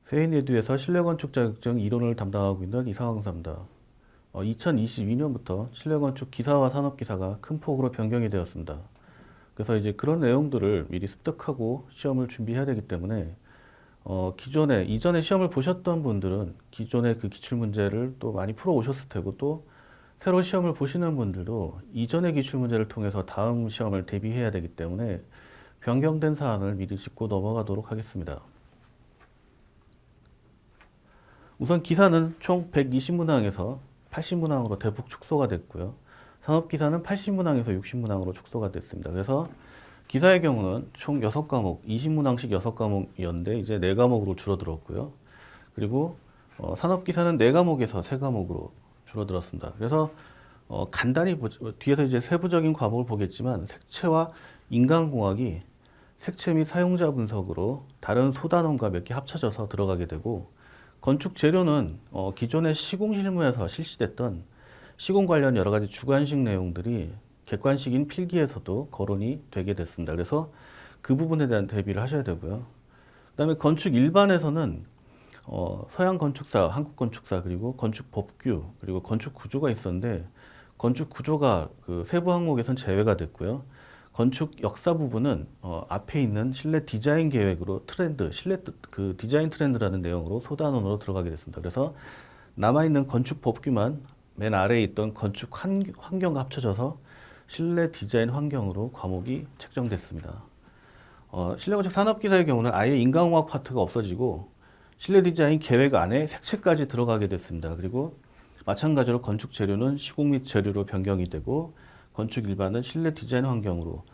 세인에듀에서 실내건축 자격증 이론을 담당하고 있는 이상황사입니다. 2022년부터 실내건축 기사와 산업기사가 큰 폭으로 변경이 되었습니다. 그래서 이제 그런 내용들을 미리 습득하고 시험을 준비해야 되기 때문에 이전에 시험을 보셨던 분들은 기존의 그 기출문제를 또 많이 풀어 오셨을 테고, 또 새로 시험을 보시는 분들도 이전의 기출문제를 통해서 다음 시험을 대비해야 되기 때문에 변경된 사항을 미리 짚고 넘어가도록 하겠습니다. 우선 기사는 총 120문항에서 80문항으로 대폭 축소가 됐고요. 산업기사는 80문항에서 60문항으로 축소가 됐습니다. 그래서 기사의 경우는 총 6과목, 20문항씩 6과목이었는데 이제 4과목으로 줄어들었고요. 그리고 산업기사는 4과목에서 3과목으로 줄어들었습니다. 그래서 간단히 뒤에서 이제 세부적인 과목을 보겠지만, 색채와 인간공학이 색채 및 사용자 분석으로 다른 소단원과 몇 개 합쳐져서 들어가게 되고, 건축 재료는 기존의 시공 실무에서 실시됐던 시공 관련 여러 가지 주관식 내용들이 객관식인 필기에서도 거론이 되게 됐습니다. 그래서 그 부분에 대한 대비를 하셔야 되고요. 그다음에 건축 일반에서는 서양 건축사, 한국 건축사, 그리고 건축 법규, 그리고 건축 구조가 있었는데, 건축 구조가 그 세부 항목에선 제외가 됐고요. 건축 역사 부분은 앞에 있는 실내 디자인 계획으로 실내 그 디자인 트렌드라는 내용으로 소단원으로 들어가게 됐습니다. 그래서 남아있는 건축 법규만 맨 아래에 있던 건축 환경과 합쳐져서 실내 디자인 환경으로 과목이 책정됐습니다. 실내 건축 산업기사의 경우는 아예 인간공학 파트가 없어지고 실내 디자인 계획 안에 색채까지 들어가게 됐습니다. 그리고 마찬가지로 건축 재료는 시공 및 재료로 변경이 되고, 건축 일반은 실내 디자인 환경으로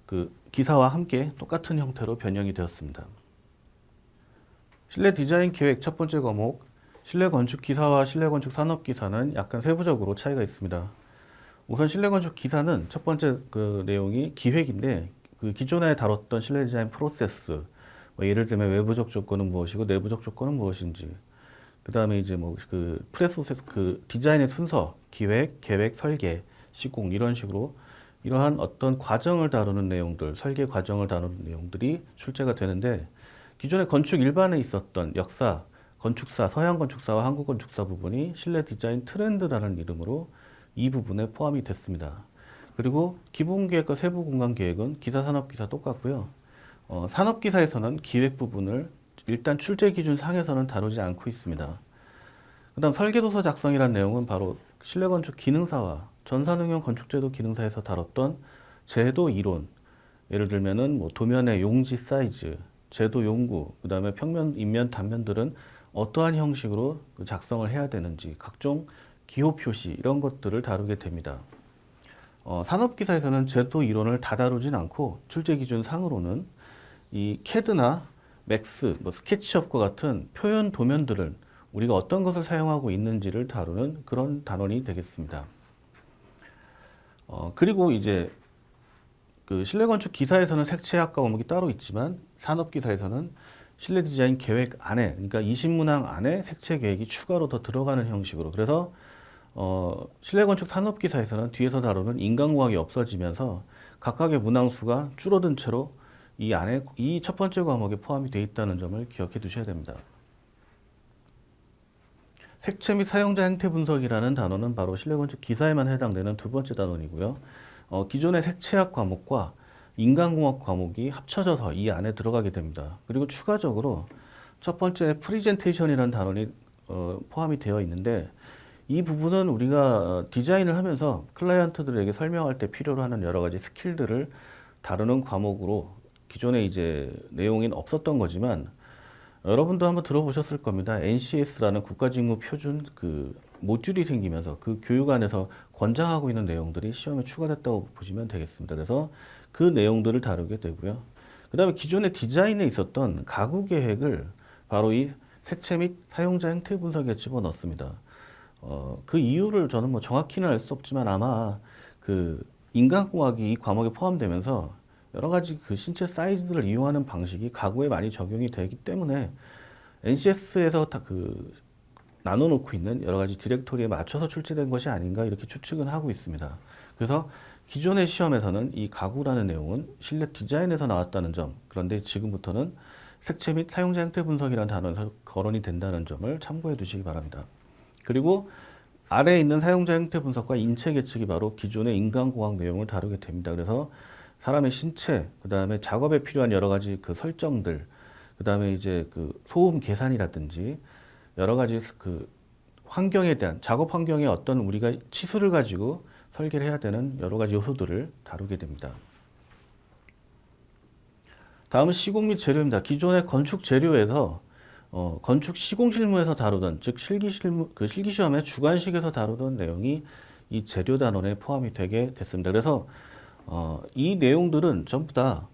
그 기사와 함께 똑같은 형태로 변형이 되었습니다. 실내 디자인 계획 첫 번째 과목, 실내 건축 기사와 실내 건축 산업 기사는 약간 세부적으로 차이가 있습니다. 우선 실내 건축 기사는 첫 번째 그 내용이 기획인데, 그 기존에 다뤘던 실내 디자인 프로세스, 예를 들면 외부적 조건은 무엇이고 내부적 조건은 무엇인지, 그 다음에 이제 뭐 그 프로세스, 그 디자인의 순서, 기획, 계획, 설계, 시공, 이런 식으로 이러한 어떤 과정을 다루는 내용들, 설계 과정을 다루는 내용들이 출제가 되는데, 기존의 건축 일반에 있었던 역사, 건축사, 서양 건축사와 한국 건축사 부분이 실내 디자인 트렌드라는 이름으로 이 부분에 포함이 됐습니다. 그리고 기본계획과 세부 공간 계획은 기사, 산업기사 똑같고요. 산업기사에서는 기획 부분을 일단 출제 기준 상에서는 다루지 않고 있습니다. 그 다음 설계도서 작성이라는 내용은 바로 실내건축 기능사와 전산응용 건축제도 기능사에서 다뤘던 제도 이론, 예를 들면은 뭐 도면의 용지 사이즈, 제도 용구, 그 다음에 평면, 인면, 단면들은 어떠한 형식으로 작성을 해야 되는지, 각종 기호 표시, 이런 것들을 다루게 됩니다. 산업기사에서는 제도 이론을 다 다루진 않고 출제 기준 상으로는 이 캐드나 맥스, 뭐 스케치업과 같은 표현 도면들을 우리가 어떤 것을 사용하고 있는지를 다루는 그런 단원이 되겠습니다. 그리고 이제 그 실내 건축 기사에서는 색채학 과목이 따로 있지만, 산업 기사에서는 실내 디자인 계획 안에, 그러니까 20문항 안에 색채 계획이 추가로 더 들어가는 형식으로, 그래서 실내 건축 산업 기사에서는 뒤에서 다루는 인간공학이 없어지면서 각각의 문항 수가 줄어든 채로 이 안에 이 첫 번째 과목에 포함이 되어 있다는 점을 기억해 두셔야 됩니다. 색채 및 사용자 행태 분석이라는 단어는 바로 실내 건축 기사에만 해당되는 두 번째 단원이고요. 기존의 색채학 과목과 인간공학 과목이 합쳐져서 이 안에 들어가게 됩니다. 그리고 추가적으로 첫 번째 프리젠테이션이라는 단원이 포함이 되어 있는데, 이 부분은 우리가 디자인을 하면서 클라이언트들에게 설명할 때 필요로 하는 여러 가지 스킬들을 다루는 과목으로 기존에 이제 내용인 없었던 거지만, 여러분도 한번 들어보셨을 겁니다. NCS라는 국가직무 표준 그 모듈이 생기면서 그 교육 안에서 권장하고 있는 내용들이 시험에 추가됐다고 보시면 되겠습니다. 그래서 그 내용들을 다루게 되고요. 그 다음에 기존의 디자인에 있었던 가구 계획을 바로 이 색채 및 사용자 행태 분석에 집어넣습니다. 그 이유를 저는 뭐 정확히는 알 수 없지만, 아마 그 인간공학이 이 과목에 포함되면서 여러 가지 그 신체 사이즈들을 이용하는 방식이 가구에 많이 적용이 되기 때문에 NCS에서 다 그 나눠놓고 있는 여러 가지 디렉토리에 맞춰서 출제된 것이 아닌가, 이렇게 추측은 하고 있습니다. 그래서 기존의 시험에서는 이 가구라는 내용은 실내 디자인에서 나왔다는 점, 그런데 지금부터는 색채 및 사용자 형태 분석이라는 단어에서 거론이 된다는 점을 참고해 두시기 바랍니다. 그리고 아래에 있는 사용자 형태 분석과 인체 계측이 바로 기존의 인간공학 내용을 다루게 됩니다. 그래서 사람의 신체, 그 다음에 작업에 필요한 여러 가지 그 설정들, 그 다음에 이제 그 소음 계산이라든지 여러 가지 그 환경에 대한 작업 환경에 어떤 우리가 치수를 가지고 설계를 해야 되는 여러 가지 요소들을 다루게 됩니다. 다음은 시공 및 재료입니다. 기존의 건축 재료에서 건축 시공 실무에서 다루던 즉 실기 실무 그 실기 시험의 주관식에서 다루던 내용이 이 재료 단원에 포함이 되게 됐습니다. 그래서 이 내용들은 전부 다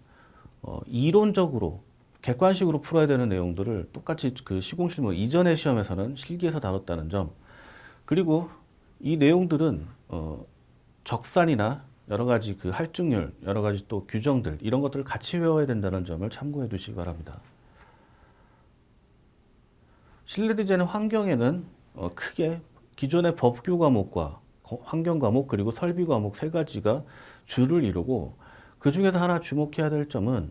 이론적으로 객관식으로 풀어야 되는 내용들을 똑같이 그 시공 실무 이전의 시험에서는 실기에서 다뤘다는 점, 그리고 이 내용들은 적산이나 여러 가지 그 할증률, 여러 가지 또 규정들 이런 것들을 같이 외워야 된다는 점을 참고해 두시기 바랍니다. 실내 디자인 환경에는 크게 기존의 법규 과목과 환경 과목 그리고 설비 과목 세 가지가 주를 이루고, 그 중에서 하나 주목해야 될 점은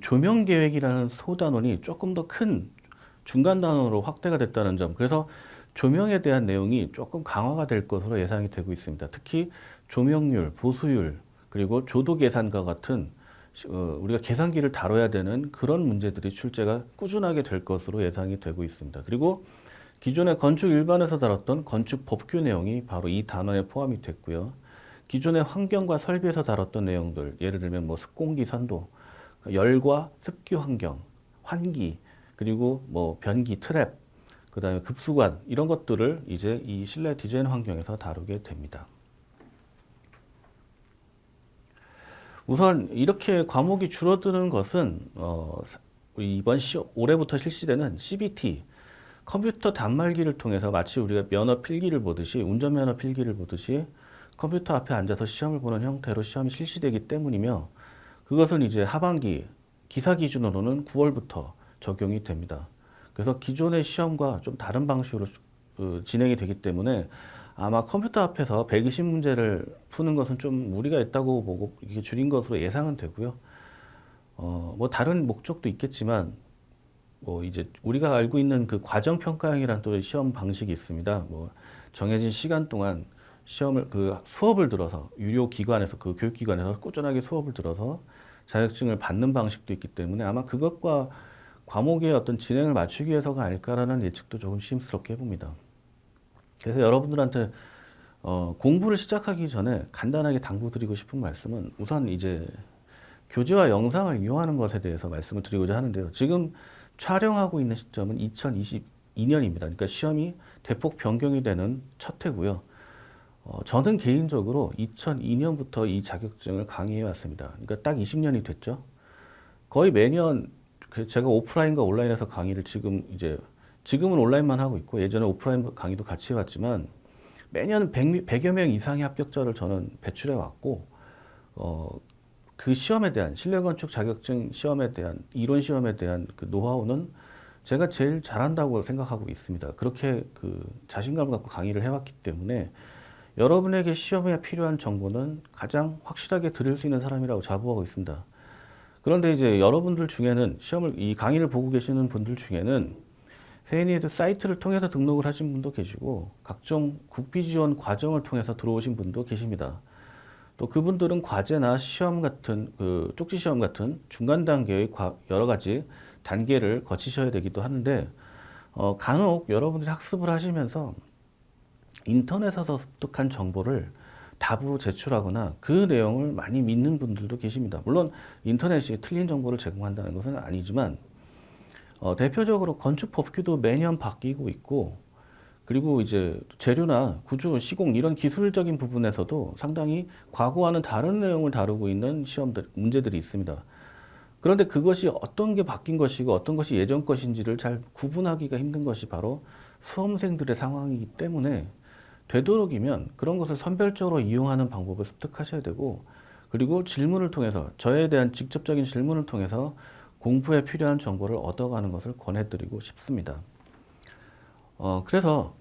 조명 계획이라는 소단원이 조금 더 큰 중간 단원으로 확대가 됐다는 점. 그래서 조명에 대한 내용이 조금 강화가 될 것으로 예상이 되고 있습니다. 특히 조명률, 보수율, 그리고 조도 계산과 같은 우리가 계산기를 다뤄야 되는 그런 문제들이 출제가 꾸준하게 될 것으로 예상이 되고 있습니다. 그리고 기존의 건축 일반에서 다뤘던 건축 법규 내용이 바로 이 단원에 포함이 됐고요. 기존의 환경과 설비에서 다뤘던 내용들, 예를 들면 뭐 습공기 산도, 열과 습기 환경, 환기, 그리고 뭐 변기 트랩, 그 다음에 급수관 이런 것들을 이제 이 실내 디자인 환경에서 다루게 됩니다. 우선 이렇게 과목이 줄어드는 것은 이번 올해부터 실시되는 CBT 컴퓨터 단말기를 통해서 마치 우리가 면허 필기를 보듯이 운전면허 필기를 보듯이 컴퓨터 앞에 앉아서 시험을 보는 형태로 시험이 실시되기 때문이며, 그것은 이제 하반기 기사 기준으로는 9월부터 적용이 됩니다. 그래서 기존의 시험과 좀 다른 방식으로 진행이 되기 때문에 아마 컴퓨터 앞에서 120문제를 푸는 것은 좀 무리가 있다고 보고 이게 줄인 것으로 예상은 되고요. 뭐 다른 목적도 있겠지만 뭐 이제 우리가 알고 있는 그 과정 평가형이라는 또 시험 방식이 있습니다. 뭐 정해진 시간 동안 시험을 그 수업을 들어서 유료 기관에서 그 교육기관에서 꾸준하게 수업을 들어서 자격증을 받는 방식도 있기 때문에 아마 그것과 과목의 어떤 진행을 맞추기 위해서가 아닐까라는 예측도 조금 심스럽게 해봅니다. 그래서 여러분들한테 공부를 시작하기 전에 간단하게 당부드리고 싶은 말씀은 우선 이제 교재와 영상을 이용하는 것에 대해서 말씀을 드리고자 하는데요. 지금 촬영하고 있는 시점은 2022년입니다. 그러니까 시험이 대폭 변경이 되는 첫 해고요. 저는 개인적으로 2002년부터 이 자격증을 강의해 왔습니다. 그러니까 딱 20년이 됐죠. 거의 매년 제가 오프라인과 온라인에서 강의를 지금은 온라인만 하고 있고 예전에 오프라인 강의도 같이 해왔지만 매년 100여 명 이상의 합격자를 저는 배출해 왔고 그 시험에 대한 실내건축 자격증 시험에 대한 이론 시험에 대한 그 노하우는 제가 제일 잘한다고 생각하고 있습니다. 그렇게 그 자신감을 갖고 강의를 해왔기 때문에 여러분에게 시험에 필요한 정보는 가장 확실하게 드릴 수 있는 사람이라고 자부하고 있습니다. 그런데 이제 여러분들 중에는 이 강의를 보고 계시는 분들 중에는 세인이에듀 사이트를 통해서 등록을 하신 분도 계시고 각종 국비 지원 과정을 통해서 들어오신 분도 계십니다. 또 그분들은 과제나 시험 같은 그 쪽지 시험 같은 중간 단계의 여러 가지 단계를 거치셔야 되기도 하는데 간혹 여러분들이 학습을 하시면서 인터넷에서 습득한 정보를 답으로 제출하거나 그 내용을 많이 믿는 분들도 계십니다. 물론 인터넷이 틀린 정보를 제공한다는 것은 아니지만 대표적으로 건축 법규도 매년 바뀌고 있고, 그리고 이제 재료나 구조, 시공 이런 기술적인 부분에서도 상당히 과거와는 다른 내용을 다루고 있는 문제들이 있습니다. 그런데 그것이 어떤 게 바뀐 것이고 어떤 것이 예전 것인지를 잘 구분하기가 힘든 것이 바로 수험생들의 상황이기 때문에 되도록이면 그런 것을 선별적으로 이용하는 방법을 습득하셔야 되고, 그리고 질문을 통해서 저에 대한 직접적인 질문을 통해서 공부에 필요한 정보를 얻어가는 것을 권해드리고 싶습니다. 그래서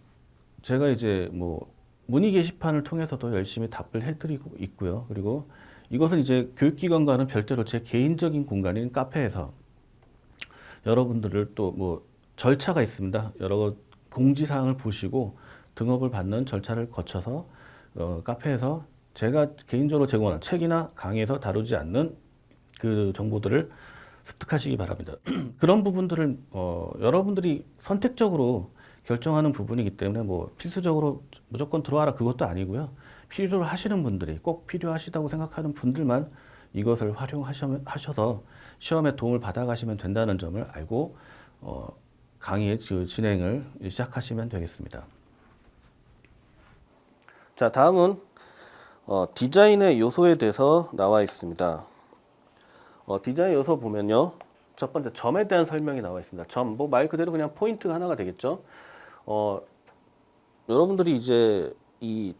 제가 이제 뭐 문의 게시판을 통해서도 열심히 답을 해드리고 있고요. 그리고 이것은 이제 교육기관과는 별도로 제 개인적인 공간인 카페에서 여러분들을 또 뭐 절차가 있습니다. 여러 공지사항을 보시고 등업을 받는 절차를 거쳐서 카페에서 제가 개인적으로 제공하는 책이나 강의에서 다루지 않는 그 정보들을 습득하시기 바랍니다. 그런 부분들을 여러분들이 선택적으로 결정하는 부분이기 때문에 뭐 필수적으로 무조건 들어와라 그것도 아니고요. 필요로 하시는 분들이 꼭 필요하시다고 생각하는 분들만 이것을 활용하셔서 시험에 도움을 받아가시면 된다는 점을 알고 강의의 진행을 시작하시면 되겠습니다. 자, 다음은 디자인의 요소에 대해서 나와 있습니다. 디자인 요소 보면요. 첫 번째 점에 대한 설명이 나와 있습니다. 점, 뭐 말 그대로 그냥 포인트 하나가 되겠죠. 여러분들이 이제 이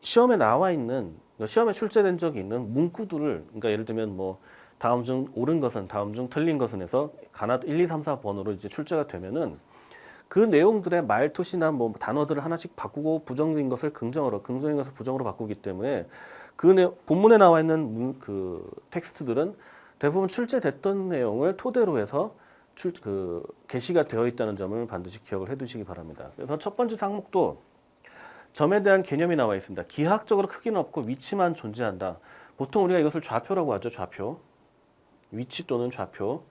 시험에 나와 있는 시험에 출제된 적이 있는 문구들을 그러니까 예를 들면 뭐 다음 중 옳은 것은 다음 중 틀린 것은 해서 가나 1, 2, 3, 4번으로 이제 출제가 되면은 그 내용들의 말투시나 뭐 단어들을 하나씩 바꾸고 부정인 것을 긍정으로, 긍정인 것을 부정으로 바꾸기 때문에 본문에 나와 있는 그 텍스트들은 대부분 출제됐던 내용을 토대로 해서 게시가 되어 있다는 점을 반드시 기억을 해두시기 바랍니다. 그래서 첫 번째 항목도 점에 대한 개념이 나와 있습니다. 기하학적으로 크기는 없고 위치만 존재한다. 보통 우리가 이것을 좌표라고 하죠. 좌표. 위치 또는 좌표.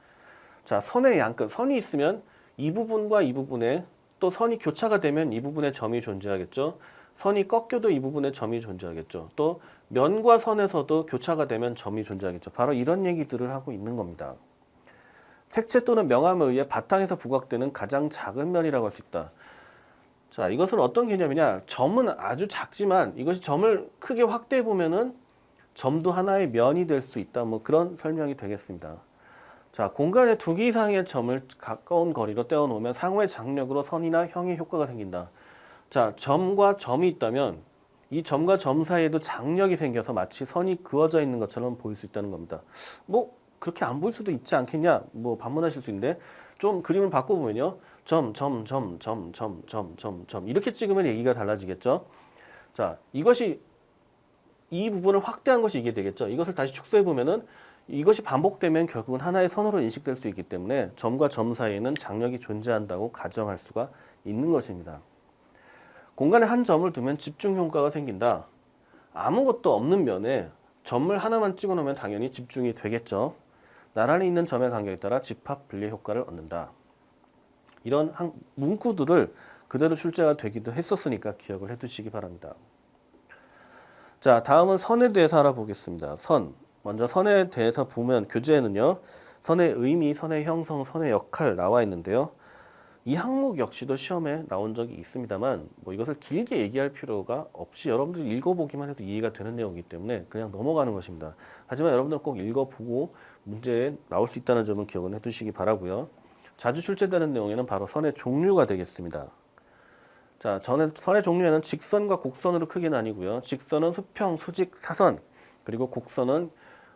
자, 선의 양끝. 선이 있으면 이 부분과 이 부분에 또 선이 교차가 되면 이 부분에 점이 존재하겠죠. 선이 꺾여도 이 부분에 점이 존재하겠죠. 또 면과 선에서도 교차가 되면 점이 존재하겠죠. 바로 이런 얘기들을 하고 있는 겁니다. 색채 또는 명암에 의해 바탕에서 부각되는 가장 작은 면이라고 할 수 있다. 자, 이것은 어떤 개념이냐? 점은 아주 작지만 이것이 점을 크게 확대해 보면은 점도 하나의 면이 될 수 있다. 뭐 그런 설명이 되겠습니다. 자, 공간에 두 개 이상의 점을 가까운 거리로 떼어 놓으면 상호의 장력으로 선이나 형의 효과가 생긴다. 자, 점과 점이 있다면 이 점과 점 사이에도 장력이 생겨서 마치 선이 그어져 있는 것처럼 보일 수 있다는 겁니다. 뭐 그렇게 안 보일 수도 있지 않겠냐? 뭐 반문하실 수 있는데 좀 그림을 바꿔보면요. 점 이렇게 찍으면 얘기가 달라지겠죠. 자, 이것이 이 부분을 확대한 것이 이게 되겠죠. 이것을 다시 축소해 보면은 이것이 반복되면 결국은 하나의 선으로 인식될 수 있기 때문에 점과 점 사이에는 장력이 존재한다고 가정할 수가 있는 것입니다. 공간에 한 점을 두면 집중 효과가 생긴다. 아무것도 없는 면에 점을 하나만 찍어 놓으면 당연히 집중이 되겠죠. 나란히 있는 점의 간격에 따라 집합 분리 효과를 얻는다. 이런 문구들을 그대로 출제가 되기도 했었으니까 기억을 해두시기 바랍니다. 자, 다음은 선에 대해서 알아보겠습니다. 선. 먼저 선에 대해서 보면 교재에는요. 선의 의미, 선의 형성, 선의 역할 나와 있는데요. 이 항목 역시도 시험에 나온 적이 있습니다만 뭐 이것을 길게 얘기할 필요가 없이 여러분들이 읽어보기만 해도 이해가 되는 내용이기 때문에 그냥 넘어가는 것입니다. 하지만 여러분들 꼭 읽어보고 문제에 나올 수 있다는 점을 기억을 해두시기 바라고요. 자주 출제되는 내용에는 바로 선의 종류가 되겠습니다. 자, 선의 종류에는 직선과 곡선으로 크게 나뉘고요. 직선은 수평, 수직, 사선, 그리고 곡선은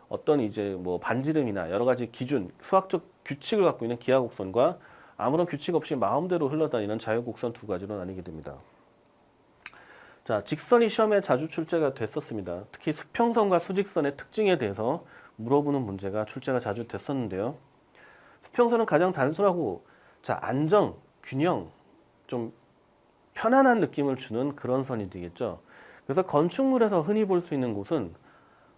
어떤 이제 뭐 반지름이나 여러 가지 기준, 수학적 규칙을 갖고 있는 기하곡선과 아무런 규칙 없이 마음대로 흘러다니는 자유곡선 두 가지로 나뉘게 됩니다. 자, 직선이 시험에 자주 출제가 됐었습니다. 특히 수평선과 수직선의 특징에 대해서 물어보는 문제가 출제가 자주 됐었는데요. 수평선은 가장 단순하고 자, 안정, 균형, 좀 편안한 느낌을 주는 그런 선이 되겠죠. 그래서 건축물에서 흔히 볼 수 있는 곳은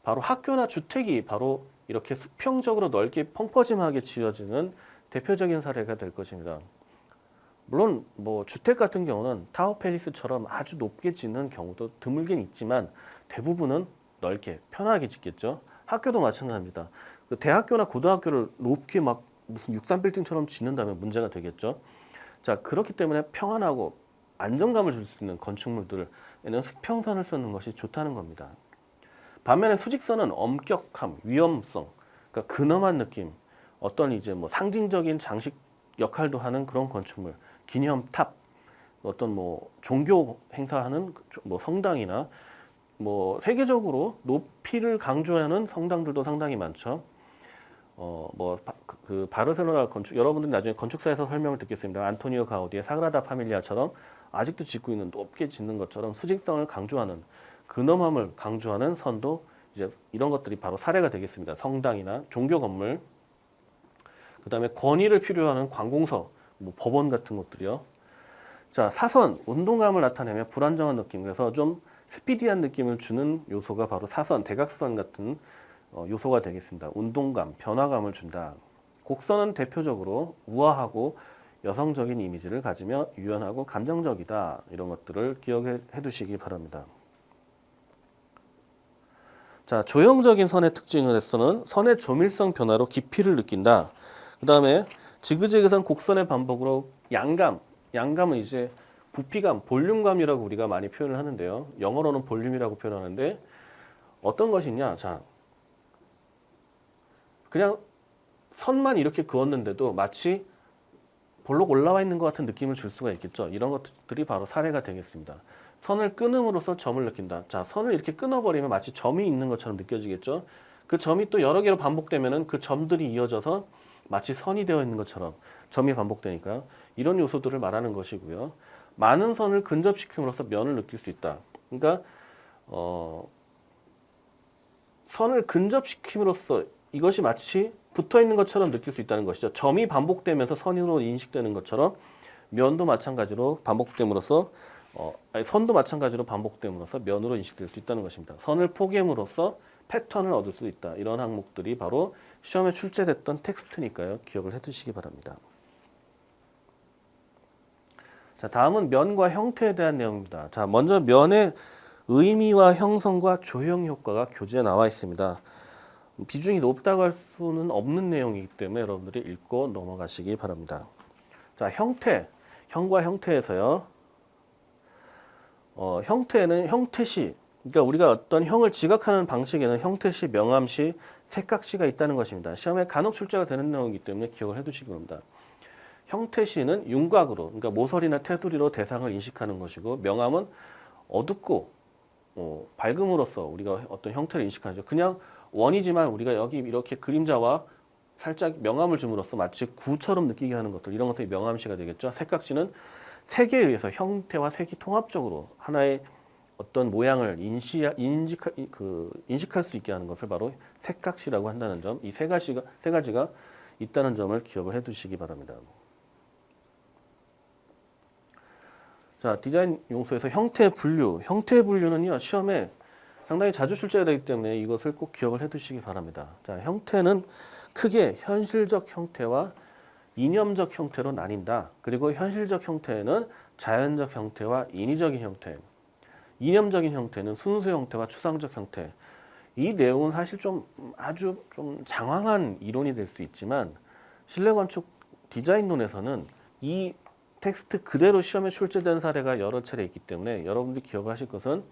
바로 학교나 주택이 바로 이렇게 수평적으로 넓게 펑퍼짐하게 지어지는 대표적인 사례가 될 것입니다. 물론 뭐 주택 같은 경우는 타워팰리스처럼 아주 높게 짓는 경우도 드물긴 있지만 대부분은 넓게 편하게 짓겠죠. 학교도 마찬가지입니다. 대학교나 고등학교를 높게 막 무슨 63빌딩처럼 짓는다면 문제가 되겠죠. 자, 그렇기 때문에 평안하고 안정감을 줄 수 있는 건축물들에는 수평선을 쓰는 것이 좋다는 겁니다. 반면에 수직선은 엄격함, 위험성, 그러니까 근엄한 느낌, 어떤 이제 뭐 상징적인 장식 역할도 하는 그런 건축물, 기념탑, 어떤 뭐 종교 행사하는 뭐 성당이나 뭐 세계적으로 높이를 강조하는 성당들도 상당히 많죠. 그 바르셀로나 건축, 여러분들이 나중에 건축사에서 설명을 듣겠습니다. 안토니오 가우디의 사그라다 파밀리아처럼 아직도 짓고 있는 높게 짓는 것처럼 수직성을 강조하는 근엄함을 강조하는 선도 이제 이런 것들이 바로 사례가 되겠습니다. 성당이나 종교 건물. 그 다음에 권위를 필요로 하는 관공서, 뭐 법원 같은 것들이요. 자, 사선, 운동감을 나타내며 불안정한 느낌, 그래서 좀 스피디한 느낌을 주는 요소가 바로 사선, 대각선 같은 요소가 되겠습니다. 운동감, 변화감을 준다. 곡선은 대표적으로 우아하고 여성적인 이미지를 가지며 유연하고 감정적이다. 이런 것들을 기억해 두시기 바랍니다. 자, 조형적인 선의 특징으로서는 선의 조밀성 변화로 깊이를 느낀다. 그 다음에 지그재그선 곡선의 반복으로 양감은 이제 부피감, 볼륨감이라고 우리가 많이 표현을 하는데요. 영어로는 볼륨이라고 표현하는데 어떤 것이냐? 자, 그냥 선만 이렇게 그었는데도 마치 볼록 올라와 있는 것 같은 느낌을 줄 수가 있겠죠. 이런 것들이 바로 사례가 되겠습니다. 선을 끊음으로써 점을 느낀다. 자, 선을 이렇게 끊어버리면 마치 점이 있는 것처럼 느껴지겠죠. 그 점이 또 여러 개로 반복되면은 그 점들이 이어져서 마치 선이 되어 있는 것처럼 점이 반복되니까 이런 요소들을 말하는 것이고요. 많은 선을 근접시킴으로써 면을 느낄 수 있다. 그러니까 선을 근접시킴으로써 이것이 마치 붙어 있는 것처럼 느낄 수 있다는 것이죠. 점이 반복되면서 선으로 인식되는 것처럼 면도 마찬가지로 반복됨으로써 선도 마찬가지로 반복됨으로써 면으로 인식될 수 있다는 것입니다. 선을 포개함으로써 패턴을 얻을 수 있다. 이런 항목들이 바로 시험에 출제됐던 텍스트니까요. 기억을 해두시기 바랍니다. 자, 다음은 면과 형태에 대한 내용입니다. 자, 먼저 면의 의미와 형성과 조형 효과가 교재에 나와 있습니다. 비중이 높다고 할 수는 없는 내용이기 때문에 여러분들이 읽고 넘어가시기 바랍니다. 자, 형과 형태에서요. 형태는 형태시, 그러니까 우리가 어떤 형을 지각하는 방식에는 형태시, 명암시, 색각시가 있다는 것입니다. 시험에 간혹 출제가 되는 내용이기 때문에 기억을 해두시기 바랍니다. 형태시는 윤곽으로, 그러니까 모서리나 테두리로 대상을 인식하는 것이고, 명암은 어둡고 밝음으로써 우리가 어떤 형태를 인식하죠. 그냥 원이지만 우리가 여기 이렇게 그림자와 살짝 명암을 줌으로써 마치 구처럼 느끼게 하는 것들, 이런 것들이 명암시가 되겠죠. 색각시는 색에 의해서 형태와 색이 통합적으로 하나의 어떤 모양을 인식할 수 있게 하는 것을 바로 색각시라고 한다는 점, 이 세 가지가 있다는 점을 기억을 해두시기 바랍니다. 자, 디자인 용소에서 형태 분류는요, 시험에 상당히 자주 출제가 되기 때문에 이것을 꼭 기억을 해두시기 바랍니다. 자, 형태는 크게 현실적 형태와 이념적 형태로 나뉜다. 그리고 현실적 형태는 자연적 형태와 인위적인 형태, 이념적인 형태는 순수 형태와 추상적 형태. 이 내용은 사실 아주 장황한 이론이 될 수 있지만 실내건축 디자인론에서는 이 텍스트 그대로 시험에 출제된 사례가 여러 차례 있기 때문에 여러분들이 기억을 하실 것은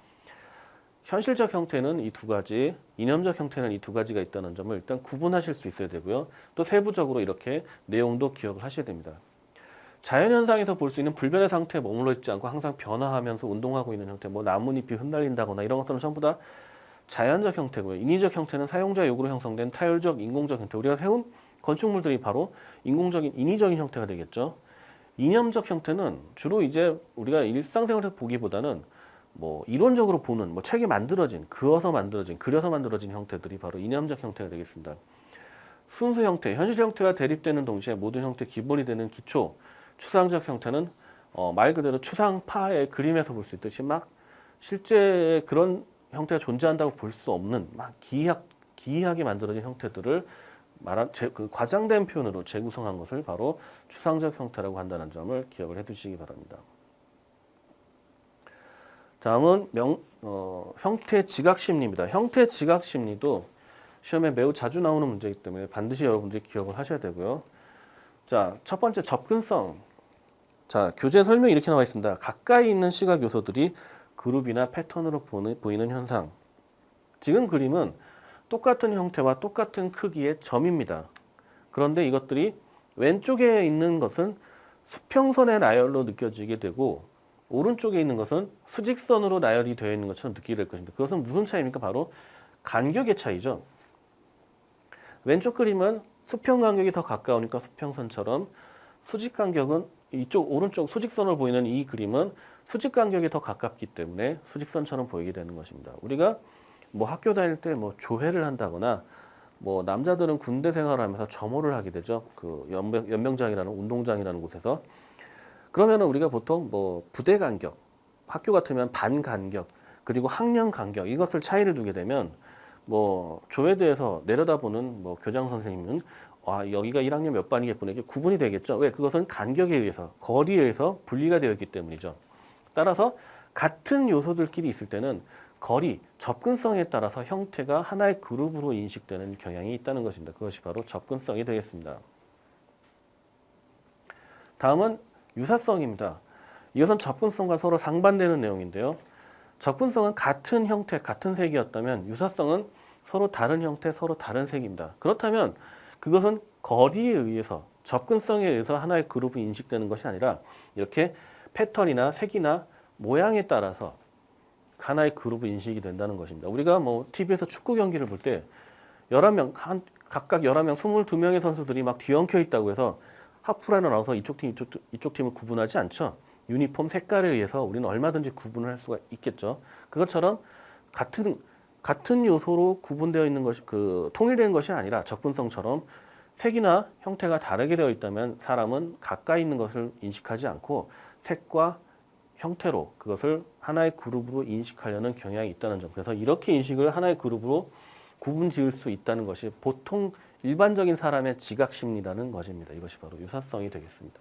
현실적 형태는 이 두 가지, 이념적 형태는 이 두 가지가 있다는 점을 일단 구분하실 수 있어야 되고요. 또 세부적으로 이렇게 내용도 기억을 하셔야 됩니다. 자연현상에서 볼 수 있는 불변의 상태에 머물러 있지 않고 항상 변화하면서 운동하고 있는 형태, 뭐 나뭇잎이 흩날린다거나 이런 것들은 전부 다 자연적 형태고요. 인위적 형태는 사용자 요구로 형성된 타율적, 인공적 형태. 우리가 세운 건축물들이 바로 인위적인 형태가 되겠죠. 이념적 형태는 주로 이제 우리가 일상생활에서 보기보다는 뭐 이론적으로 보는, 뭐 책이 만들어진, 그려서 만들어진 형태들이 바로 이념적 형태가 되겠습니다. 순수 형태, 현실 형태와 대립되는 동시에 모든 형태의 기본이 되는 기초, 추상적 형태는 말 그대로 추상파의 그림에서 볼 수 있듯이 막 실제 그런 형태가 존재한다고 볼 수 없는 막 기이하게 만들어진 형태들을 그 과장된 표현으로 재구성한 것을 바로 추상적 형태라고 한다는 점을 기억을 해두시기 바랍니다. 다음은 형태 지각 심리입니다. 형태 지각 심리도 시험에 매우 자주 나오는 문제이기 때문에 반드시 여러분들이 기억을 하셔야 되고요. 자, 첫 번째 접근성. 자, 교재 설명이 이렇게 나와 있습니다. 가까이 있는 시각 요소들이 그룹이나 패턴으로 보이는 현상. 지금 그림은 똑같은 형태와 똑같은 크기의 점입니다. 그런데 이것들이 왼쪽에 있는 것은 수평선의 나열로 느껴지게 되고 오른쪽에 있는 것은 수직선으로 나열이 되어 있는 것처럼 느끼게 될 것입니다. 그것은 무슨 차이입니까? 바로 간격의 차이죠. 왼쪽 그림은 수평 간격이 더 가까우니까 수평선처럼, 수직 간격은 오른쪽 수직선으로 보이는 이 그림은 수직 간격이 더 가깝기 때문에 수직선처럼 보이게 되는 것입니다. 우리가 뭐 학교 다닐 때 뭐 조회를 한다거나 뭐 남자들은 군대 생활하면서 점호를 하게 되죠. 그 연병장이라는 운동장이라는 곳에서. 그러면은 우리가 보통 뭐 부대 간격, 학교 같으면 반 간격, 그리고 학년 간격 이것을 차이를 두게 되면 뭐 조회대에서 내려다보는 뭐 교장 선생님은 아 여기가 1학년 몇 반이겠구나 이게 구분이 되겠죠. 왜? 그것은 간격에 의해서 거리에 의해서 분리가 되어 있기 때문이죠. 따라서 같은 요소들끼리 있을 때는 거리, 접근성에 따라서 형태가 하나의 그룹으로 인식되는 경향이 있다는 것입니다. 그것이 바로 접근성이 되겠습니다. 다음은 유사성입니다. 이것은 접근성과 서로 상반되는 내용인데요. 접근성은 같은 형태, 같은 색이었다면 유사성은 서로 다른 형태, 서로 다른 색입니다. 그렇다면 그것은 거리에 의해서, 접근성에 의해서 하나의 그룹이 인식되는 것이 아니라 이렇게 패턴이나 색이나 모양에 따라서 하나의 그룹이 인식이 된다는 것입니다. 우리가 뭐 TV에서 축구 경기를 볼 때 11명, 각각 11명, 22명의 선수들이 막 뒤엉켜 있다고 해서 하프라인을 나와서 이쪽 팀을 구분하지 않죠. 유니폼 색깔에 의해서 우리는 얼마든지 구분을 할 수가 있겠죠. 그것처럼 같은 요소로 구분되어 있는 것이 통일되는 것이 아니라 접근성처럼 색이나 형태가 다르게 되어 있다면 사람은 가까이 있는 것을 인식하지 않고 색과 형태로 그것을 하나의 그룹으로 인식하려는 경향이 있다는 점. 그래서 이렇게 인식을 하나의 그룹으로 구분 지을 수 있다는 것이 보통 일반적인 사람의 지각 심리라는 것입니다. 이것이 바로 유사성이 되겠습니다.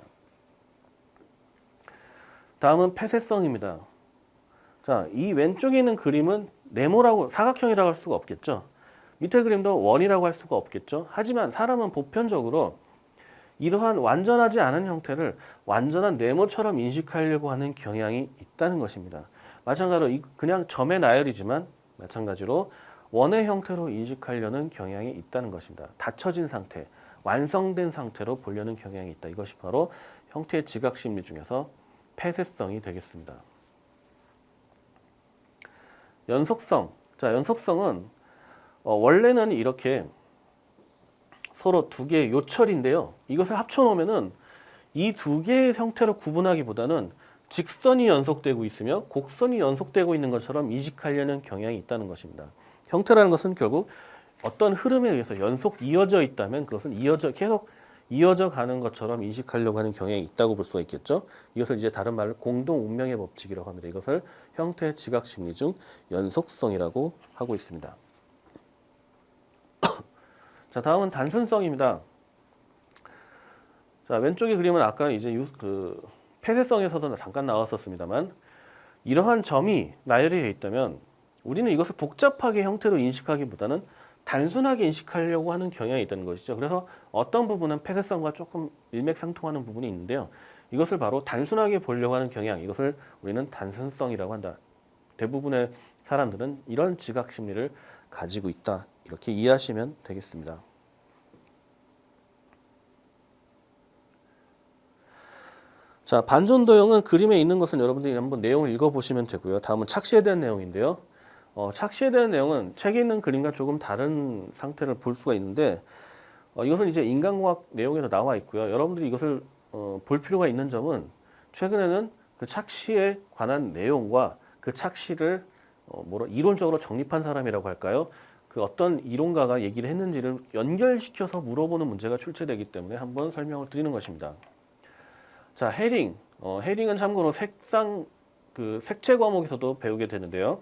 다음은 폐쇄성입니다. 자, 이 왼쪽에 있는 그림은 네모라고 사각형이라고 할 수가 없겠죠. 밑에 그림도 원이라고 할 수가 없겠죠. 하지만 사람은 보편적으로 이러한 완전하지 않은 형태를 완전한 네모처럼 인식하려고 하는 경향이 있다는 것입니다. 마찬가지로 그냥 점의 나열이지만 마찬가지로 원의 형태로 인식하려는 경향이 있다는 것입니다. 닫혀진 상태, 완성된 상태로 보려는 경향이 있다. 이것이 바로 형태의 지각 심리 중에서 폐쇄성이 되겠습니다. 연속성. 자, 연속성은 원래는 이렇게 서로 두 개의 요철인데요. 이것을 합쳐놓으면은 이 두 개의 형태로 구분하기보다는 직선이 연속되고 있으며 곡선이 연속되고 있는 것처럼 인식하려는 경향이 있다는 것입니다. 형태라는 것은 결국 어떤 흐름에 의해서 연속 이어져 있다면 그것은 계속 이어져 가는 것처럼 인식하려고 하는 경향이 있다고 볼 수가 있겠죠. 이것을 이제 다른 말로 공동 운명의 법칙이라고 합니다. 이것을 형태 지각 심리 중 연속성이라고 하고 있습니다. 자, 다음은 단순성입니다. 자, 왼쪽의 그림은 아까 이제 폐쇄성에서도 잠깐 나왔었습니다만 이러한 점이 나열이 되어 있다면 우리는 이것을 복잡하게 형태로 인식하기보다는 단순하게 인식하려고 하는 경향이 있다는 것이죠. 그래서 어떤 부분은 폐쇄성과 조금 일맥상통하는 부분이 있는데요. 이것을 바로 단순하게 보려고 하는 경향, 이것을 우리는 단순성이라고 한다. 대부분의 사람들은 이런 지각 심리를 가지고 있다. 이렇게 이해하시면 되겠습니다. 자, 반전도형은 그림에 있는 것은 여러분들이 한번 내용을 읽어보시면 되고요. 다음은 착시에 대한 내용인데요. 착시에 대한 내용은 책에 있는 그림과 조금 다른 상태를 볼 수가 있는데 이것은 이제 인간공학 내용에서 나와 있고요. 여러분들이 이것을 볼 필요가 있는 점은 최근에는 그 착시에 관한 내용과 그 착시를 이론적으로 정립한 사람이라고 할까요? 그 어떤 이론가가 얘기를 했는지를 연결시켜서 물어보는 문제가 출제되기 때문에 한번 설명을 드리는 것입니다. 자, 헤링. 헤링은 참고로 색채 과목에서도 배우게 되는데요.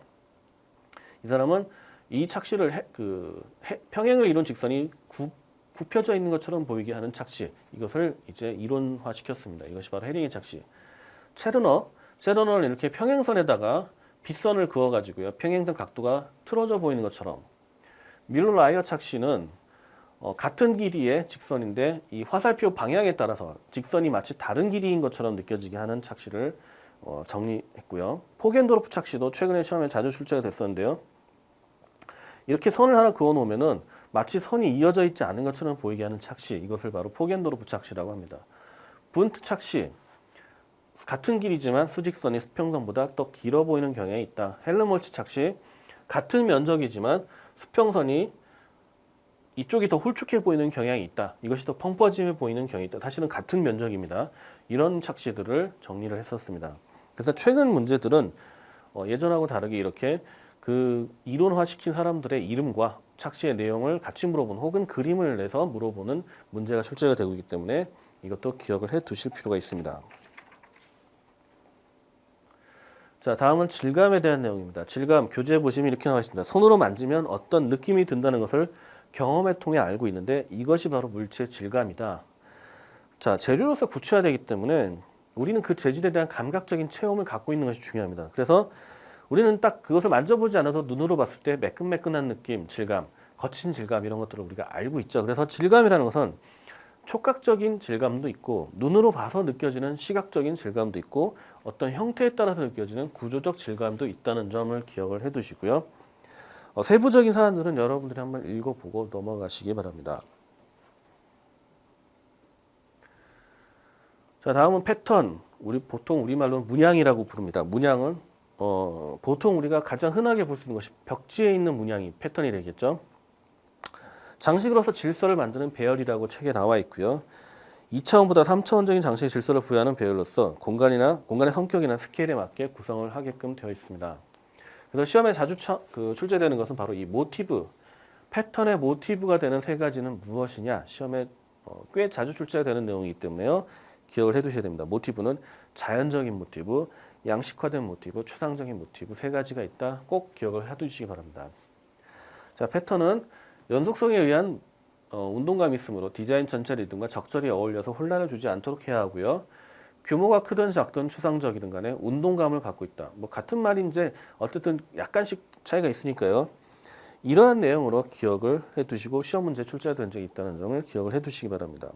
이 사람은 이 착시를 평행을 이룬 직선이 굽혀져 있는 것처럼 보이게 하는 착시. 이것을 이제 이론화시켰습니다. 이것이 바로 헤링의 착시. 체르너는 이렇게 평행선에다가 빗선을 그어가지고요. 평행선 각도가 틀어져 보이는 것처럼. 밀러-라이어 착시는 같은 길이의 직선인데 이 화살표 방향에 따라서 직선이 마치 다른 길이인 것처럼 느껴지게 하는 착시를 정리했고요. 포겐도르프 착시도 최근에 시험에 자주 출제가 됐었는데요. 이렇게 선을 하나 그어 놓으면은 마치 선이 이어져 있지 않은 것처럼 보이게 하는 착시, 이것을 바로 포겐도르프 착시라고 합니다. 분트 착시, 같은 길이지만 수직선이 수평선보다 더 길어 보이는 경향이 있다. 헬름홀츠 착시, 같은 면적이지만 수평선이 이쪽이 더 홀쭉해 보이는 경향이 있다. 이것이 더 펑퍼짐해 보이는 경향이 있다. 사실은 같은 면적입니다. 이런 착시들을 정리를 했었습니다. 그래서 최근 문제들은 예전하고 다르게 이렇게 그 이론화시킨 사람들의 이름과 착시의 내용을 같이 물어보는 혹은 그림을 내서 물어보는 문제가 출제가 되고 있기 때문에 이것도 기억을 해 두실 필요가 있습니다. 자, 다음은 질감에 대한 내용입니다. 질감, 교재에 보시면 이렇게 나와 있습니다. 손으로 만지면 어떤 느낌이 든다는 것을 경험에 통해 알고 있는데 이것이 바로 물체의 질감이다. 자, 재료로서 구체화되기 때문에 우리는 그 재질에 대한 감각적인 체험을 갖고 있는 것이 중요합니다. 그래서 우리는 딱 그것을 만져보지 않아도 눈으로 봤을 때 매끈매끈한 느낌, 질감, 거친 질감 이런 것들을 우리가 알고 있죠. 그래서 질감이라는 것은 촉각적인 질감도 있고 눈으로 봐서 느껴지는 시각적인 질감도 있고 어떤 형태에 따라서 느껴지는 구조적 질감도 있다는 점을 기억을 해 두시고요. 세부적인 사안들은 여러분들이 한번 읽어보고 넘어가시기 바랍니다. 자, 다음은 패턴. 보통 우리말로는 문양이라고 부릅니다. 문양은 보통 우리가 가장 흔하게 볼 수 있는 것이 벽지에 있는 문양이 패턴이 되겠죠. 장식으로서 질서를 만드는 배열이라고 책에 나와 있고요. 2차원보다 3차원적인 장식의 질서를 부여하는 배열로서 공간의 성격이나 스케일에 맞게 구성을 하게끔 되어 있습니다. 그래서 시험에 자주 출제되는 것은 바로 이 모티브, 패턴의 모티브가 되는 세 가지는 무엇이냐? 시험에 꽤 자주 출제가 되는 내용이기 때문에요. 기억을 해 두셔야 됩니다. 모티브는 자연적인 모티브, 양식화된 모티브, 추상적인 모티브 세 가지가 있다. 꼭 기억을 해 두시기 바랍니다. 자, 패턴은 연속성에 의한 운동감이 있으므로 디자인 전체 리듬과 적절히 어울려서 혼란을 주지 않도록 해야 하고요. 규모가 크든 작든 추상적이든 간에 운동감을 갖고 있다. 뭐 같은 말인데 어쨌든 약간씩 차이가 있으니까요. 이러한 내용으로 기억을 해 두시고 시험 문제 출제가 된 적이 있다는 점을 기억을 해 두시기 바랍니다.